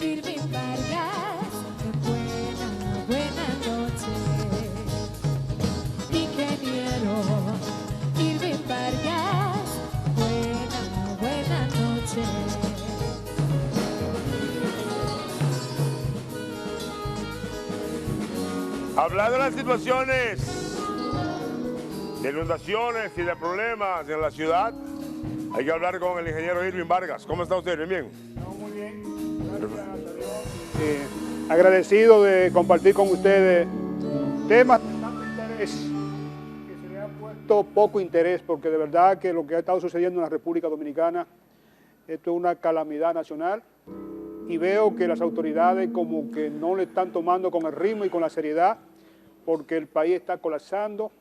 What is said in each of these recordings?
Irving Vargas, buena noche. Ingeniero Irving Vargas, buena noche. Hablando de las situaciones de inundaciones y de problemas en la ciudad, hay que hablar con el ingeniero Irving Vargas. ¿Cómo está usted? ¿Bien? Muy bien, gracias a Dios. Agradecido de compartir con ustedes temas de tanto interés, que se le ha puesto poco interés, porque de verdad que lo que ha estado sucediendo en la República Dominicana, esto es una calamidad nacional, y veo que las autoridades como que no le están tomando con el ritmo y con la seriedad, porque el país está colapsando,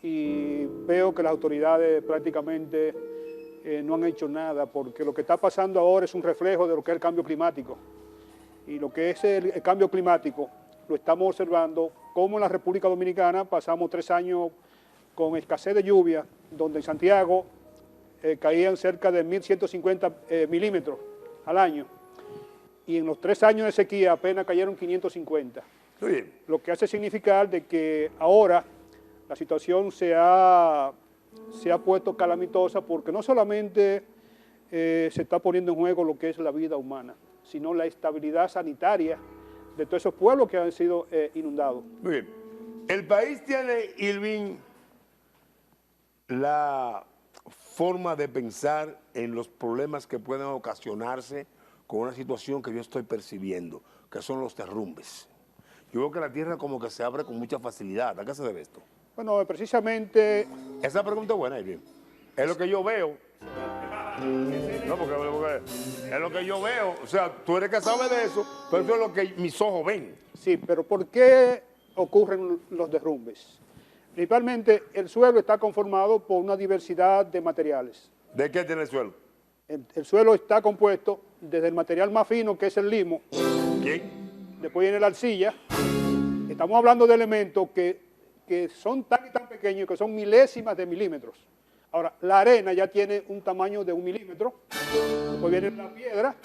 y veo que las autoridades prácticamente no han hecho nada, porque lo que está pasando ahora es un reflejo de lo que es el cambio climático. Y lo que es el cambio climático lo estamos observando como en la República Dominicana pasamos 3 años con escasez de lluvia, donde en Santiago caían cerca de 1.150 milímetros al año. Y en los 3 años de sequía apenas cayeron 550. Sí. Lo que hace significar de que ahora la situación se ha puesto calamitosa, porque no solamente se está poniendo en juego lo que es la vida humana, sino la estabilidad sanitaria de todos esos pueblos que han sido inundados. Muy bien. El país tiene, Irving, la forma de pensar en los problemas que pueden ocasionarse con una situación que yo estoy percibiendo, que son los derrumbes. Yo veo que la tierra como que se abre con mucha facilidad. ¿A qué se debe esto? Bueno, precisamente... Esa pregunta es buena, Irving. Es lo que yo veo. No, porque es lo que yo veo. O sea, tú eres que sabe de eso, pero eso es lo que mis ojos ven. Sí, pero ¿por qué ocurren los derrumbes? Principalmente, el suelo está conformado por una diversidad de materiales. ¿De qué tiene el suelo? El suelo está compuesto desde el material más fino, que es el limo. ¿Quién? Después viene la arcilla. Estamos hablando de elementos que son tan y tan pequeños que son milésimas de milímetros. Ahora, la arena ya tiene un tamaño de 1 milímetro, después viene la piedra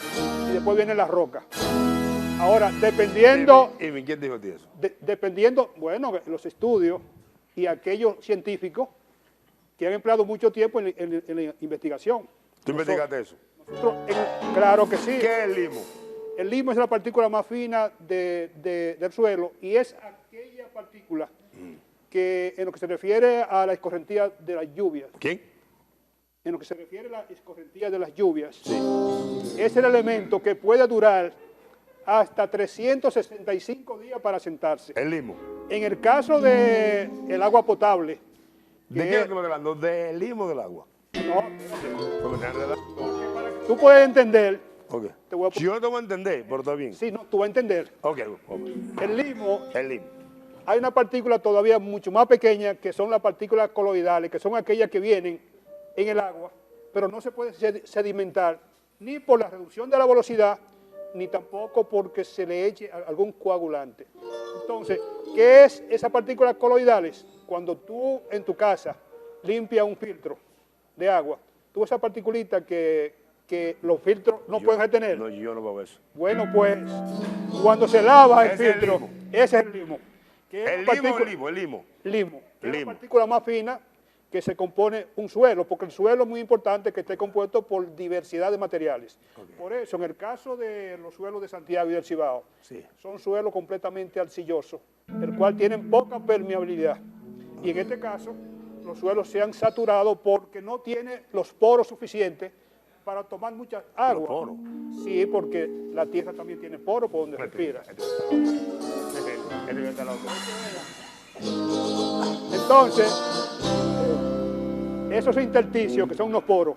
y después viene la roca. Ahora, dependiendo... Irving, ¿quién dijo a ti eso? Dependiendo, bueno, los estudios y aquellos científicos que han empleado mucho tiempo en la investigación. ¿Tú investigaste eso? Claro que sí. ¿Qué es el limo? El limo es la partícula más fina del suelo, y es aquella partícula que en lo que se refiere a la escorrentía de las lluvias. ¿Quién? En lo que se refiere a la escorrentía de las lluvias, Sí. es el elemento que puede durar hasta 365 días para asentarse. El limo. En el caso del agua potable... ¿De qué es lo que me estás hablando? ¿Del limo del agua? No, Porque me enredas. tú puedes entender... Ok. Te voy a... Yo no te voy a entender, pero está bien. Sí, no, tú vas a entender. Ok. El limo... El limo. Hay una partícula todavía mucho más pequeña, que son las partículas coloidales, que son aquellas que vienen en el agua, pero no se puede sedimentar ni por la reducción de la velocidad, ni tampoco porque se le eche algún coagulante. Entonces, ¿qué es esas partículas coloidales? Cuando tú en tu casa limpias un filtro de agua, tú esa particulita que los filtros no pueden retener. No, yo no veo eso. Bueno, pues, cuando se lava el Ese es el filtro, limo. ese es el limo. El limo. Limo. Es Limo. la partícula más fina que se compone un suelo, porque el suelo es muy importante que esté compuesto por diversidad de materiales. Okay. Por eso, en el caso de los suelos de Santiago y del Cibao, Sí. son suelos completamente arcillosos, el cual tienen poca permeabilidad. Y en este caso, los suelos se han saturado porque no tienen los poros suficientes para tomar mucha agua. ¿Los poros? Sí, porque la tierra también tiene poros por donde respira. Entonces, esos intersticios, que son unos poros,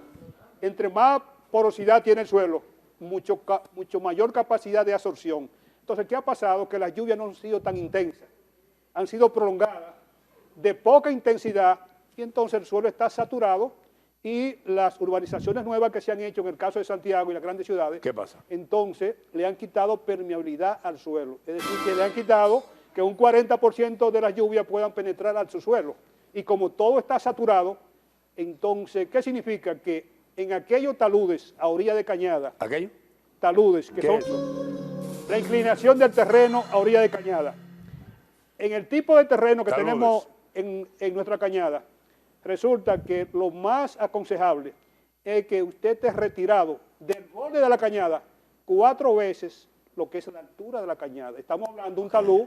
entre más porosidad tiene el suelo, mucho mayor capacidad de absorción. Entonces, ¿qué ha pasado? Que las lluvias no han sido tan intensas, han sido prolongadas, de poca intensidad, y entonces el suelo está saturado, y las urbanizaciones nuevas que se han hecho en el caso de Santiago y las grandes ciudades, ¿Qué pasa? entonces le han quitado permeabilidad al suelo. Es decir, que le han quitado que un 40% de las lluvias puedan penetrar al subsuelo. Y como todo está saturado, entonces, ¿qué significa? Que en aquellos taludes a orilla de cañada, ¿Aquello? taludes, que ¿Qué son es eso? la inclinación del terreno a orilla de cañada. En el tipo de terreno que Taludes. tenemos en nuestra cañada, resulta que lo más aconsejable es que usted esté retirado del borde de la cañada 4 veces lo que es la altura de la cañada. Estamos hablando de un talud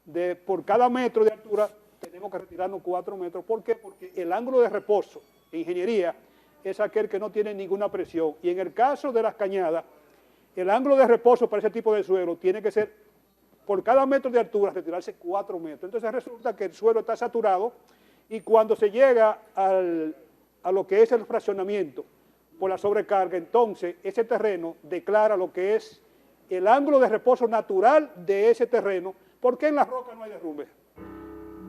de por cada metro de altura tenemos que retirarnos 4 metros. ¿Por qué? Porque el ángulo de reposo en ingeniería es aquel que no tiene ninguna presión. Y en el caso de las cañadas, el ángulo de reposo para ese tipo de suelo tiene que ser, por cada metro de altura, retirarse 4 metros. Entonces resulta que el suelo está saturado y cuando se llega a lo que es el fraccionamiento por la sobrecarga, entonces ese terreno declara lo que es el ángulo de reposo natural de ese terreno. ¿Por qué en la roca no hay derrumbe?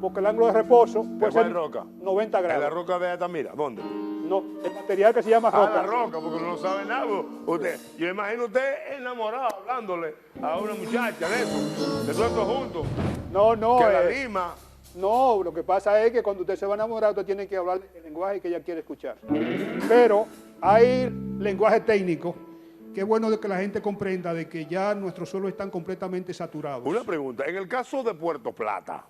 Porque el ángulo de reposo puede ser roca? 90 grados. ¿En la roca de Altamira? ¿Dónde? No, el material que se llama roca. La roca, porque no sabe nada. Yo imagino usted enamorado hablándole a una muchacha de eso, de todo esto juntos. No, Que la lima. No, lo que pasa es que cuando usted se va a enamorar, usted tiene que hablar el lenguaje que ella quiere escuchar. Pero hay lenguaje técnico que es bueno de que la gente comprenda de que ya nuestros suelos están completamente saturados. Una pregunta, en el caso de Puerto Plata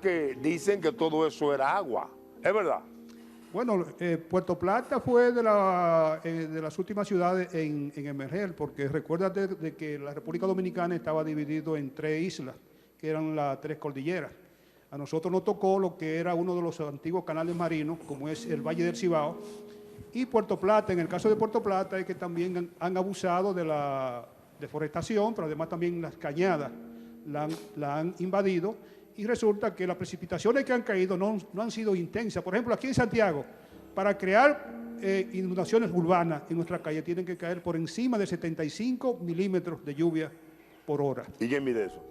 que dicen que todo eso era agua, ¿es verdad? Bueno, Puerto Plata fue de las últimas ciudades en emerger, porque recuérdate de que la República Dominicana estaba dividido en 3 islas, que eran las 3 cordilleras. A nosotros nos tocó lo que era uno de los antiguos canales marinos, como es el Valle del Cibao, y Puerto Plata. En el caso de Puerto Plata es que también han abusado de la deforestación, pero además también las cañadas la han invadido, y resulta que las precipitaciones que han caído no han sido intensas. Por ejemplo, aquí en Santiago, para crear inundaciones urbanas en nuestra calle tienen que caer por encima de 75 milímetros de lluvia por hora. ¿Y quién mide eso?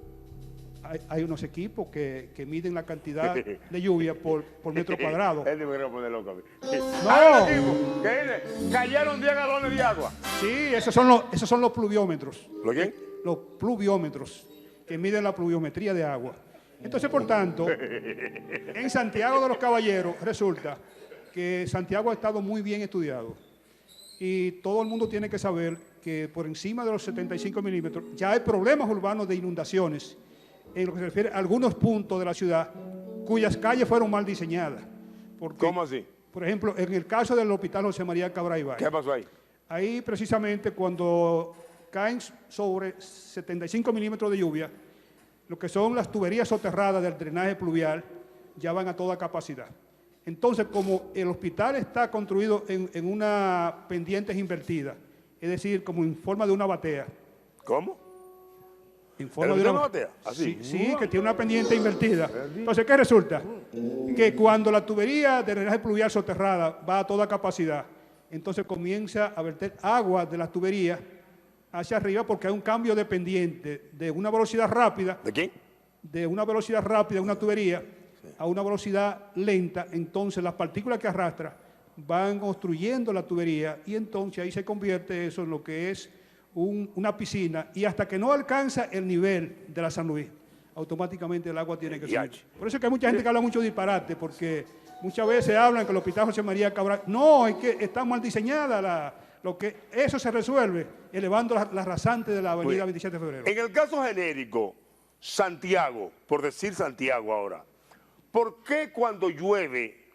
Hay unos equipos que miden la cantidad de lluvia por metro cuadrado. Él me quiere poner loco a mí. No. Hay un equipo que dice, cayeron 10 galones de agua. Sí, esos son los pluviómetros. ¿Lo quién? Los pluviómetros, que miden la pluviometría de agua. Entonces, por tanto, en Santiago de los Caballeros resulta que Santiago ha estado muy bien estudiado y todo el mundo tiene que saber que por encima de los 75 milímetros ya hay problemas urbanos de inundaciones en lo que se refiere a algunos puntos de la ciudad cuyas calles fueron mal diseñadas. Porque, ¿Cómo así? por ejemplo, en el caso del Hospital José María Cabral Ibáñez. ¿Qué pasó ahí? Ahí precisamente cuando caen sobre 75 milímetros de lluvia, lo que son las tuberías soterradas del drenaje pluvial ya van a toda capacidad. Entonces, como el hospital está construido en una pendiente invertida, es decir, como en forma de una batea. ¿Cómo? En forma ¿El de una batea? Así. Sí, que tiene una pendiente invertida. Entonces, ¿qué resulta? Que cuando la tubería de drenaje pluvial soterrada va a toda capacidad, entonces comienza a verter agua de las tuberías hacia arriba porque hay un cambio de pendiente de una velocidad rápida. ¿De quién? De una velocidad rápida, una tubería, a una velocidad lenta. Entonces las partículas que arrastra van construyendo la tubería y entonces ahí se convierte eso en lo que es una piscina y hasta que no alcanza el nivel de la San Luis, automáticamente el agua tiene que subir. Por eso es que hay mucha gente que habla mucho disparate, porque muchas veces hablan que el Hospital José María Cabral, no, es que está mal diseñada eso se resuelve elevando la rasante de la avenida 27 de febrero. En el caso genérico, Santiago, por decir Santiago ahora, ¿por qué cuando llueve,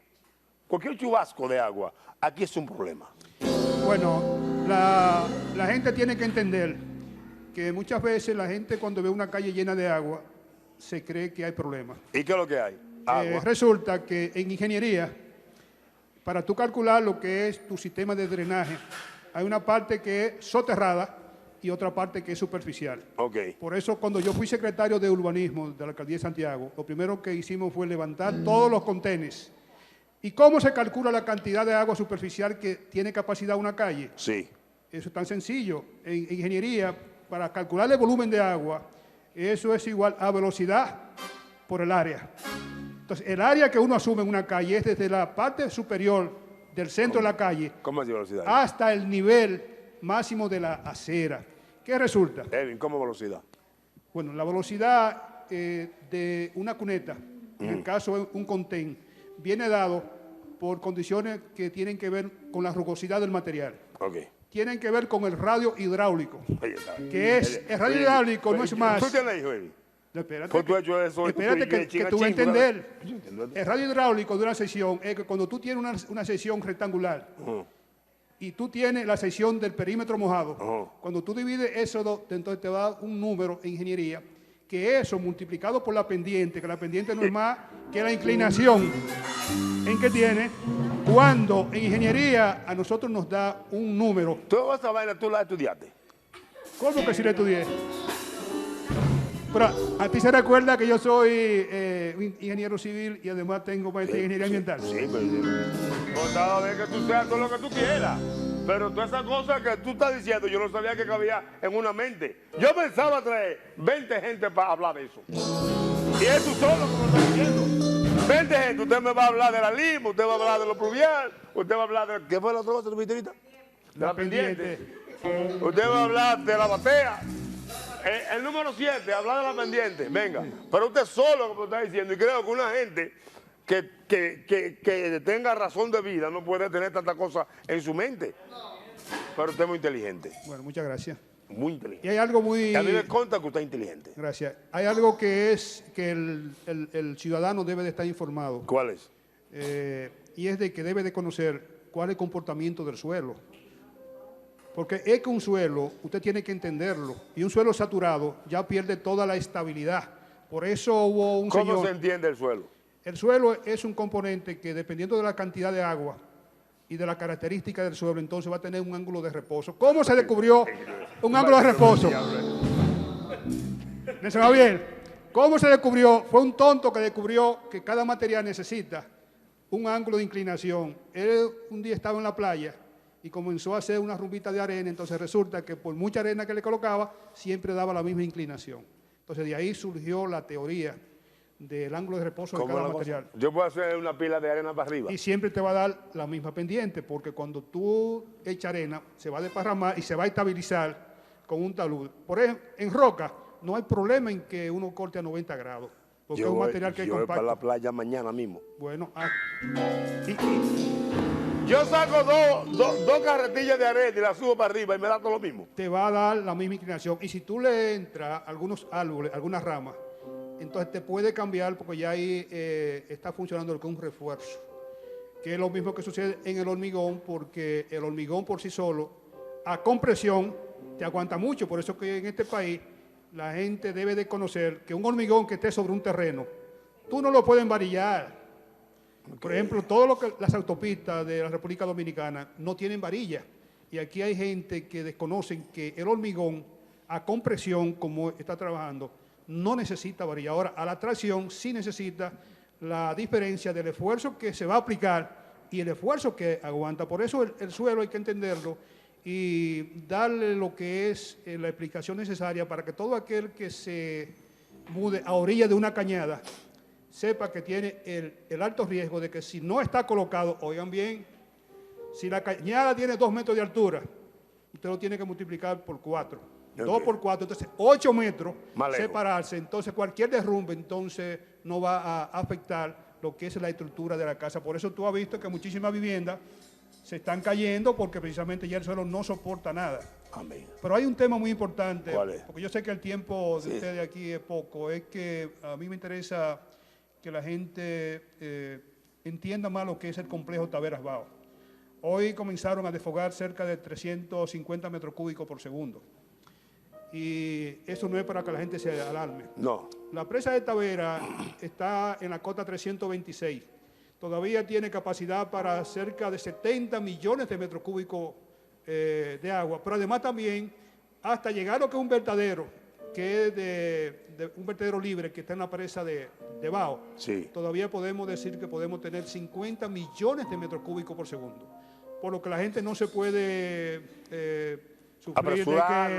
cualquier chubasco de agua, aquí es un problema? Bueno, la gente tiene que entender que muchas veces la gente cuando ve una calle llena de agua, se cree que hay problemas. ¿Y qué es lo que hay? Agua. Resulta que en ingeniería, para tú calcular lo que es tu sistema de drenaje, hay una parte que es soterrada y otra parte que es superficial. Okay. Por eso, cuando yo fui secretario de urbanismo de la Alcaldía de Santiago, lo primero que hicimos fue levantar todos los contenes. ¿Y cómo se calcula la cantidad de agua superficial que tiene capacidad una calle? Sí. Eso es tan sencillo. En ingeniería, para calcular el volumen de agua, eso es igual a velocidad por el área. Entonces, el área que uno asume en una calle es desde la parte superior del centro de la calle ¿Cómo es velocidad? hasta el nivel máximo de la acera. ¿Qué resulta? Edwin, ¿cómo velocidad? Bueno, la velocidad de una cuneta, en el caso de un contén, viene dado por condiciones que tienen que ver con la rugosidad del material. Okay. tienen que ver con el radio hidráulico, Ahí está. que es, el radio hidráulico no es más... ¿Tú tienes hijo, Eddie? No, espérate, Pues tú has hecho eso, espérate tú que tú vas a entender. Yo entiendo. El radio hidráulico de una sección es que cuando tú tienes una sección rectangular y tú tienes la sección del perímetro mojado, cuando tú divides eso, entonces te va a dar un número en ingeniería, que eso multiplicado por la pendiente, que la pendiente no es más que la inclinación en que tiene, cuando en ingeniería a nosotros nos da un número. Toda esa vaina tú la estudiaste. ¿Cómo que si la estudié? Pero a ti se recuerda que yo soy un ingeniero civil y además tengo maestría en ingeniería ambiental. Sí, pero cada vez que tú seas todo lo que tú quieras. Pero todas esas cosas que tú estás diciendo, yo no sabía que cabía en una mente. Yo pensaba traer 20 gente para hablar de eso. Y eso solo que lo está diciendo. 20 gente, usted me va a hablar de la lima, usted va a hablar de lo pluvial, usted va a hablar de... ¿Qué fue la otra cosa que tú ahorita? De la pendiente. Usted va a hablar de la batea. El número 7, hablar de la pendiente. Venga, pero usted solo, como está diciendo, y creo que una gente que tenga razón de vida no puede tener tantas cosas en su mente. Pero usted es muy inteligente. Bueno, muchas gracias. Muy inteligente. Y hay algo muy... Y a mí me consta que usted es inteligente. Gracias. Hay algo que es que el ciudadano debe de estar informado. ¿Cuál es? Y es de que debe de conocer cuál es el comportamiento del suelo. Porque es que un suelo, usted tiene que entenderlo, y un suelo saturado ya pierde toda la estabilidad. Por eso hubo un ¿Cómo señor... se entiende el suelo? El suelo es un componente que dependiendo de la cantidad de agua y de la característica del suelo, entonces va a tener un ángulo de reposo. ¿Cómo se descubrió un ángulo de reposo? ¿Se va bien? ¿Cómo se descubrió? Fue un tonto que descubrió que cada material necesita un ángulo de inclinación. Él un día estaba en la playa y comenzó a hacer una rumbita de arena, entonces resulta que por mucha arena que le colocaba, siempre daba la misma inclinación. Entonces de ahí surgió la teoría del ángulo de reposo de cada material. Yo puedo hacer una pila de arena para arriba. Y siempre te va a dar la misma pendiente, porque cuando tú echas arena, se va a desparramar y se va a estabilizar con un talud. Por ejemplo, en roca no hay problema en que uno corte a 90 grados, porque es un material que es compacto. Yo voy para la playa mañana mismo. Bueno, yo saco dos carretillas de arena y las subo para arriba y me da todo lo mismo. Te va a dar la misma inclinación. Y si tú le entras algunos árboles, algunas ramas, entonces te puede cambiar porque ya ahí está funcionando con un refuerzo. Que es lo mismo que sucede en el hormigón, porque el hormigón por sí solo, a compresión, te aguanta mucho. Por eso que en este país la gente debe de conocer que un hormigón que esté sobre un terreno, tú no lo puedes varillar. Por ejemplo, las autopistas de la República Dominicana no tienen varilla. Y aquí hay gente que desconocen que el hormigón a compresión, como está trabajando, no necesita varilla. Ahora, a la tracción sí necesita la diferencia del esfuerzo que se va a aplicar y el esfuerzo que aguanta. Por eso el suelo hay que entenderlo y darle lo que es la explicación necesaria para que todo aquel que se mude a orilla de una cañada sepa que tiene el alto riesgo de que si no está colocado, oigan bien, si la cañada tiene 2 metros de altura, usted lo tiene que multiplicar por 4. 2 por 4, entonces 8 metros separarse, entonces cualquier derrumbe entonces no va a afectar lo que es la estructura de la casa. Por eso tú has visto que muchísimas viviendas se están cayendo porque precisamente ya el suelo no soporta nada. Amén. Pero hay un tema muy importante, ¿cuál es? porque yo sé que el tiempo de ustedes aquí es poco, es que a mí me interesa que la gente entienda más lo que es el complejo Taveras Bao. Hoy comenzaron a desfogar cerca de 350 metros cúbicos por segundo. Y eso no es para que la gente se alarme. No. La presa de Tavera está en la cota 326. Todavía tiene capacidad para cerca de 70 millones de metros cúbicos de agua. Pero además también, hasta llegar a lo que es un vertedero, que es de un vertedero libre que está en la presa de Bao, todavía podemos decir que podemos tener 50 millones de metros cúbicos por segundo. Por lo que la gente no se puede... apresurar,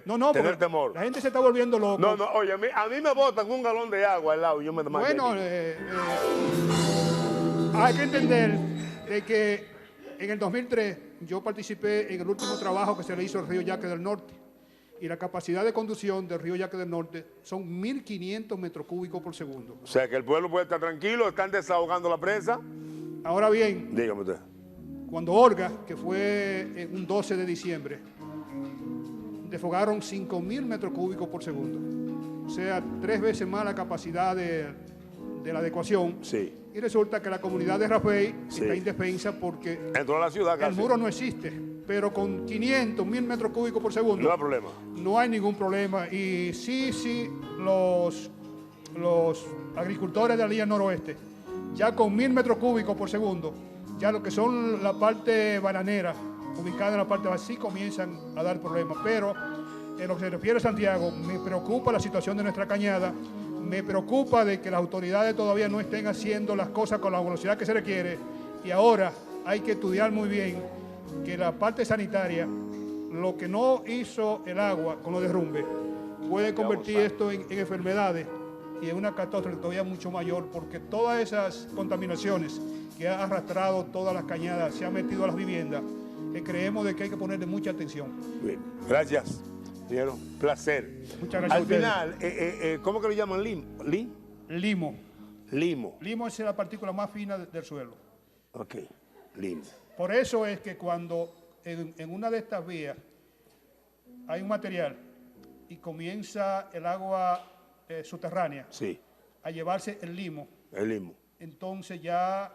no puede tener temor. La gente se está volviendo loca. No, oye, a mí me botan un galón de agua al lado y yo me demando. Bueno, hay que entender de que en el 2003 yo participé en el último trabajo que se le hizo al río Yaque del Norte y la capacidad de conducción del río Yaque del Norte son 1.500 metros cúbicos por segundo. O sea, que el pueblo puede estar tranquilo, están desahogando la presa. Ahora bien, dígame usted, Cuando Olga, que fue un 12 de diciembre, desfogaron 5.000 metros cúbicos por segundo. O sea, 3 veces más la capacidad de la adecuación. Sí. Y resulta que la comunidad de Rafey Sí. está indefensa porque Entró a la ciudad el casi. muro no existe. Pero con 500, 1.000 metros cúbicos por segundo, No hay problema. no hay ningún problema. Y sí, los agricultores de la línea noroeste, ya con 1.000 metros cúbicos por segundo, ya lo que son la parte bananera, ubicada en la parte baja, sí comienzan a dar problemas. Pero en lo que se refiere a Santiago, me preocupa la situación de nuestra cañada, me preocupa de que las autoridades todavía no estén haciendo las cosas con la velocidad que se requiere, y ahora hay que estudiar muy bien que la parte sanitaria, lo que no hizo el agua con los derrumbes, puede convertir esto en enfermedades y en una catástrofe todavía mucho mayor, porque todas esas contaminaciones que ha arrastrado todas las cañadas, se han metido a las viviendas, creemos de que hay que ponerle mucha atención. Bien. Gracias, ingeniero. Placer. Muchas gracias Al a ustedes. final, ¿cómo que lo llaman? Limo. Limo. Limo es la partícula más fina del suelo. Ok, limo. Por eso es que cuando en una de estas vías hay un material y comienza el agua subterránea Sí, a llevarse el limo, el limo. entonces ya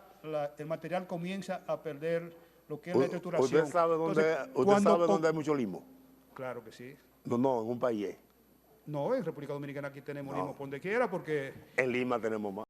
el material comienza a perder lo que es la estructuración. ¿Usted sabe dónde, Entonces, dónde hay mucho limo? Claro que sí. No, en un país. No, en República Dominicana aquí tenemos limo por donde quiera porque En Lima tenemos más.